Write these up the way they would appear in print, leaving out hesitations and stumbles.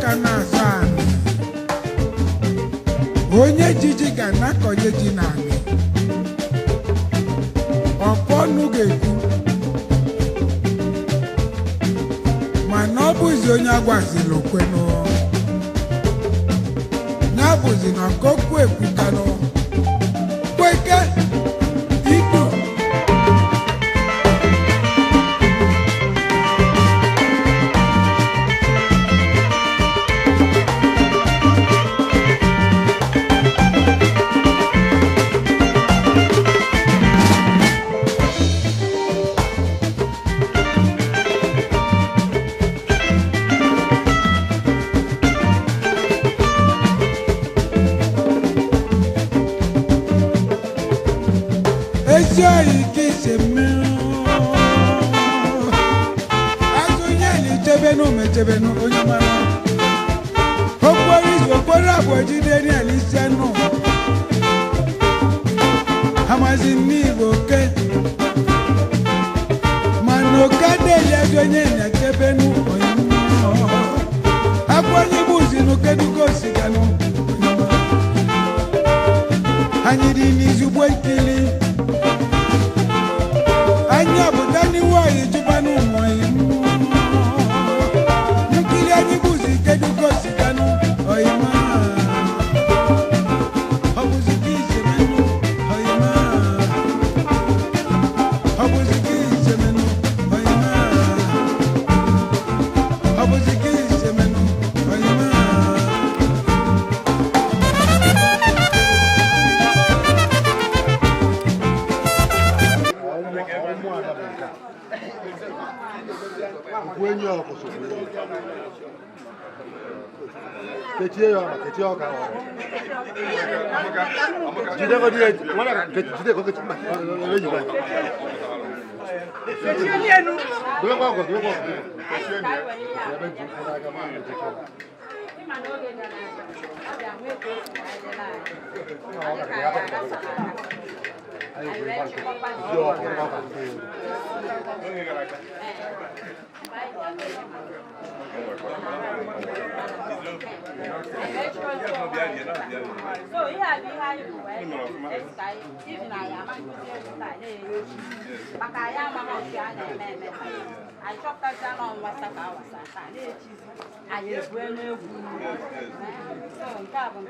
kana sana onye jiji ga nakonye ji nani oponu ga-ekwu mana ọ bụzi onye agwazila okwenu ya bụzi na kokwu ekwutanụ kweke ikpu Ejoyi kise mi azunyeli jebenu mejebenu onyamara okporo abojide ni alisenu amazi ni iboke manokade yadonye na jebenu onyamara akwani buzi no keduko siganu anyidi ni zubwe kili anya budani wa ijubanu moyimu nkili ajibuzi keduko sikanu oyima obuziki semenu oyima obuziki semenu oyima obuziki semenu oyima when you are get you never did what I get to go get So yeah, behind you, even I am I chopped that down on what's up. I just went so carbon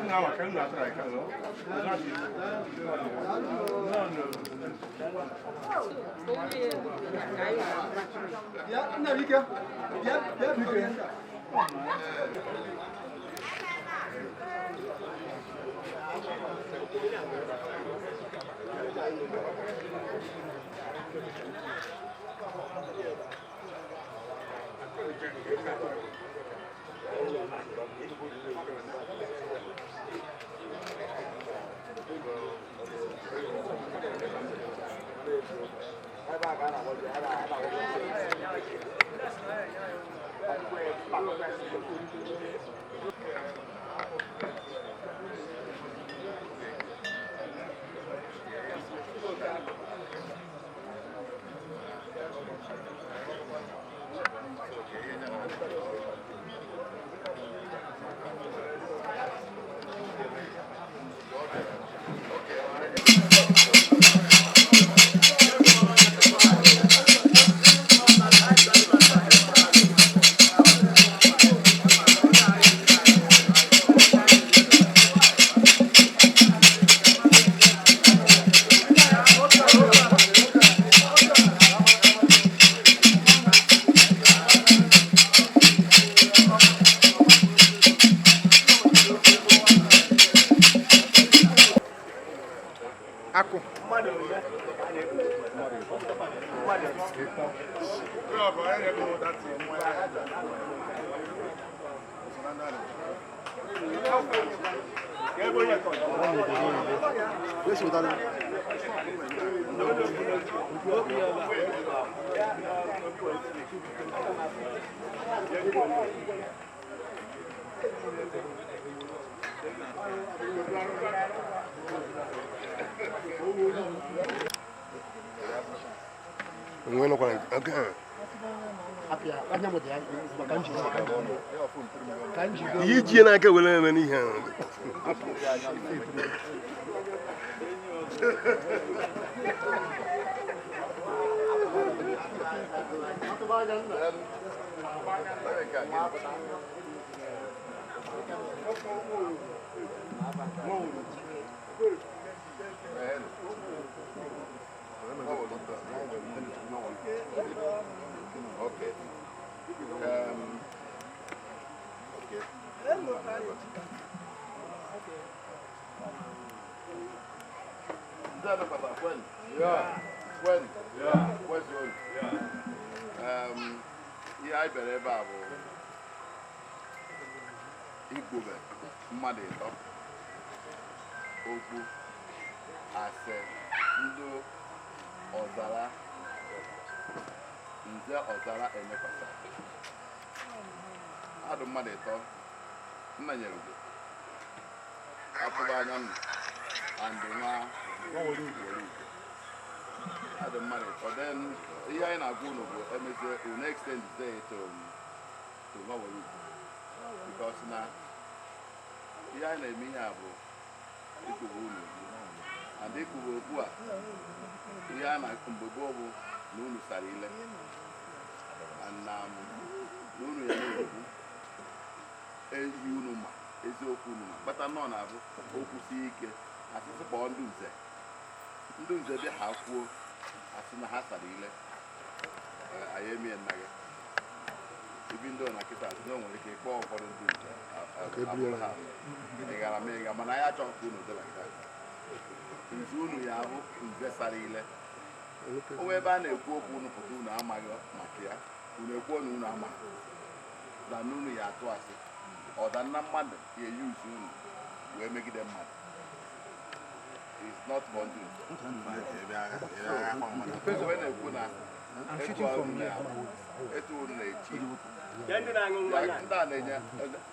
now I can not like no, you go. Yeah, you go. Bueno, cuando iyi ji n'aka were eme n'ihe ahụ. Okay. When? Yeah. When? Yeah. Where's your? Yeah. Yeah, I better Bible. Igbobe, mmadụ ịtọ, okwu, ase, ndị ọzara, nze ọzara Enekwasalu. Adụ mmadụ ịtọ, nna nyere ugo, atụba anya nụ, and nwa were ugo. Adụ mmadụ ịtọ, then ihe anyị na-agwa unu bụ emezie unu extend it to nwa were ugo. Because now, ihe anyị na-eme ihe a bụ ịkụba unu and ịkụba okpu a ihe a na-akụ mgbe gboo bụ na unu sara ile and na unu ya na-ekwu ezi unu ma eziokwu unu ma kpata nọ na-abụ okwu sie ike asịsị kpọọ ndị nze bịa ha kwuo asị na ha sara ile anyị emie nna gị ibi ndị na kịta asị na o nwere ike ịkpọ ụfọdụ ndị nze ịgara m ịga mana anyị achọghị ka unu dịla nke nzu unu ya ahụ nze sara ile onwe ebe a na-ekwu okwu unu pụta unu amaghị maka ya unu ekwuo na unu amaghị na unu ya atụ asị ọdanna mmadụ ya eyi uzu unu wee megide mmadụ is not bonding onwe na-ekwu na etu unu na-echi ndị a na-enye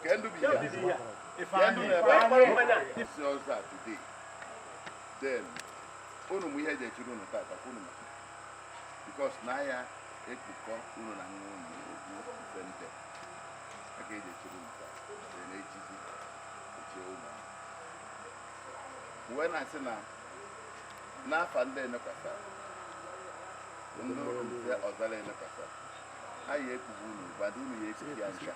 ka ndụ bi ya ndụ na-ebe isi ọzọ a today then unu mụ ihe eji echiri unu tata unu ma because na ya ekpukọ unu na nwa unu okwu sente aka eji echiri unu tata na-echizi echie ụmụ wee na-asị na n'afa ndị Enekwasalu ndị nze ọzara Enekwasalu anyị ekpugbu unu gbado unu ya echichi ya ncha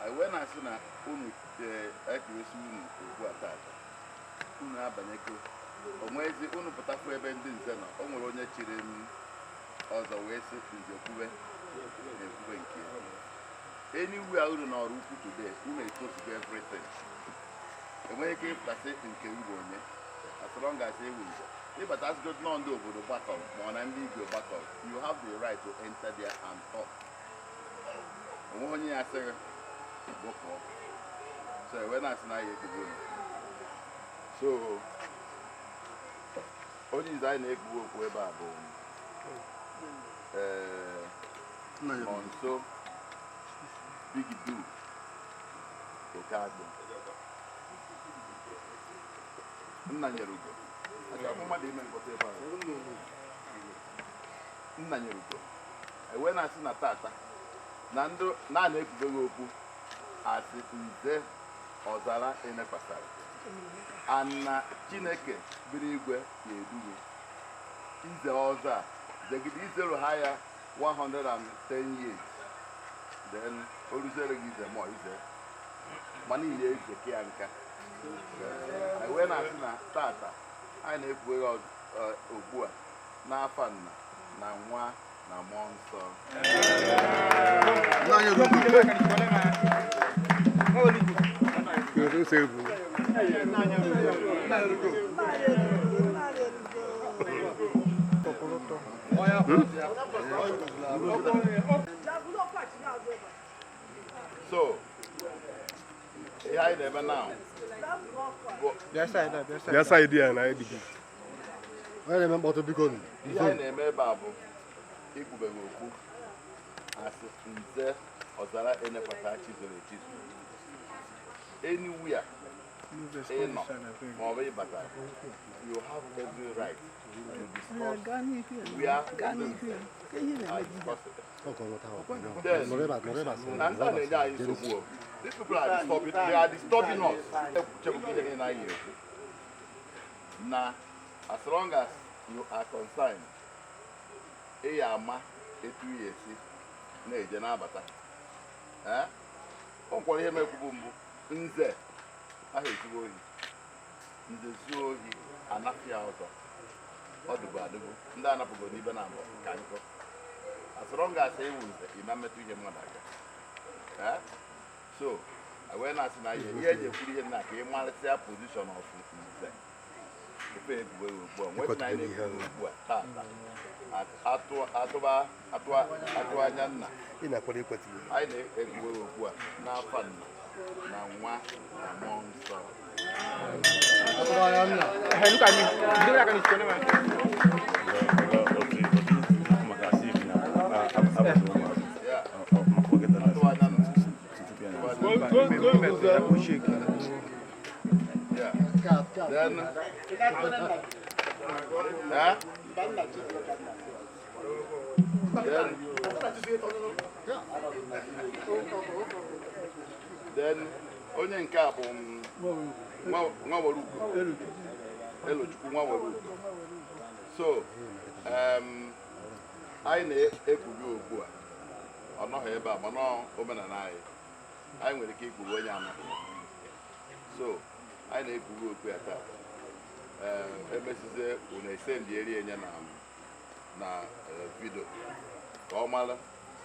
anyị wee na-asị na unu ekirisi unu ugbu a tata unu abanyego onwezi unu pụtakwu ebe ndị nze nọ o nwere onye chiri m ọzọ wee sị nze kwube na-ekwube nke anywhere unu n'ọrụ ukwu today unu etosigo everything enweghị ike ịpụtasị nke uru onye as long as ewu nze ịbata asịgo nọ ndị obodo gbakọ ma ọ na ndị igwe gbakọ you have the right to enter there and talk onwe onye ya sịrị gbakọ so enwe na-asị na ya ekpugbo unu so onye ize anyị na-ekpugbo okwu ebe a bụ Nonso Big Du Okeakpu nna nyere ugo mmadụ ime mkpọta ebe ahụ nna nyere ugo enwe na-asị na tata na ndị na-ekpubeghị okwu asị nze ọzara Enekwasalu ana Chineke biri igwe ya edugo ize ọzọ a zegide izero ha ya 110 years then oruzere gị ize mọ ize mana ihe eze ya nka wee na-asị na tata anyị na-ekpughe okpu a n'afa nna na nwa na mmụọ nsọ so ihe anyị na-eme now Their side there na edigi. ihe anyị na-eme ebe a bụ ikpubeghị okwu asị nze ọzara Enekwasalu chizoro echizu anywhere You have every right to discuss where these people are disturbing, they are disturbing us. Now, as long as you are concerned, Eyama, 2 years, Neja Nabata. On what he may be Nze, I hate you. Nze Zoe, Anafia also. Or the Badu, Ndana Pugo, Nibanamo, Kanko. As long as he was, he may meet him one. So, when I say, here you put in that, he might say a position of Nze. What I need Atua Yana. In a political, I know now fun, now one among some. Look at me. Do like an then onye nke a bụ nwa Oraukwu Elochukwu nwa Oraukwu. So anyị na-ekwubi okwu a ọ nọghị ebe a mana omenala anyị nwere ike ikwubi onye anọ. So anyị na-ekwubi okwu ya taa emesizie unu esendieri enye na vidio ka ọ mara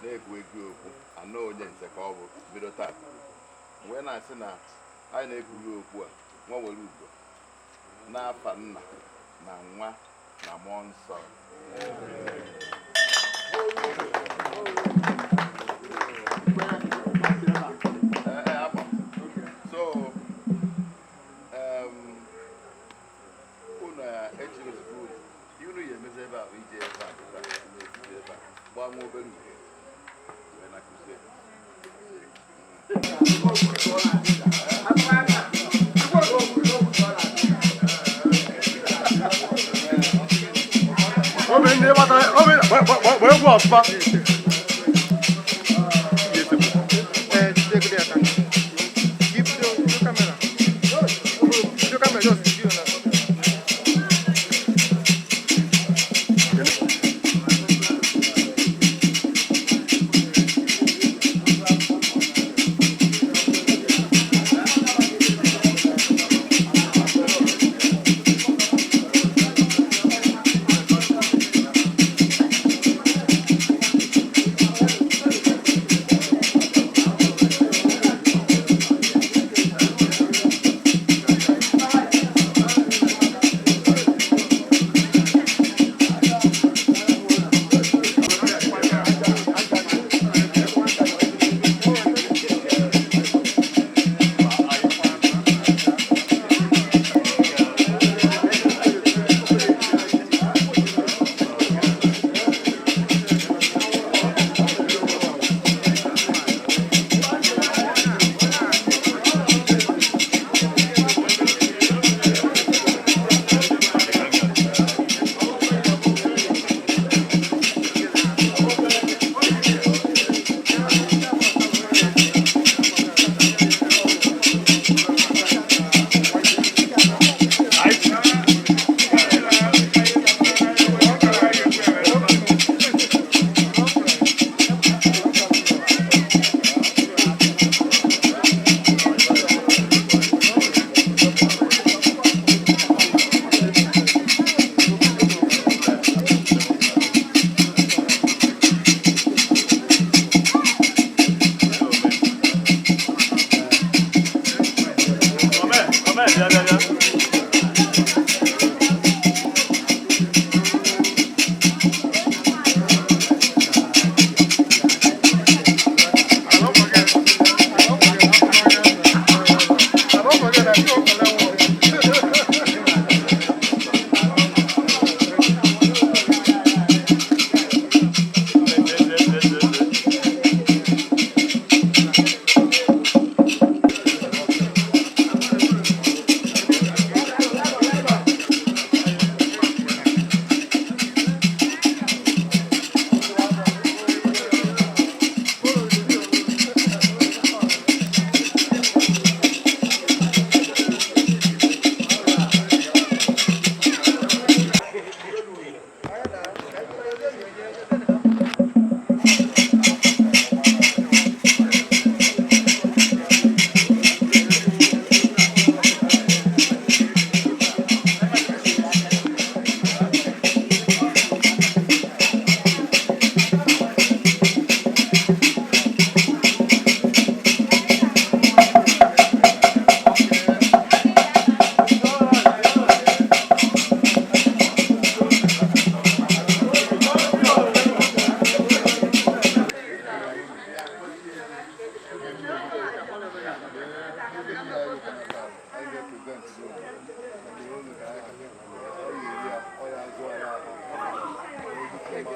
na-ekwu okwu anọ onye nze ka ọ bụ vidio taa wee na-asị na anyị na-ekwubi okwu a nwa Oraukwu n'afa Nna na Nwa na Mmụọ Nsọ. So unu echiri school unu ya emezi ebe a ije ebe a gbaa nwa obere ugo wee na kuzie.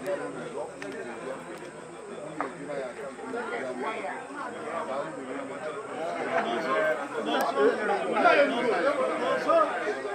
Thank you.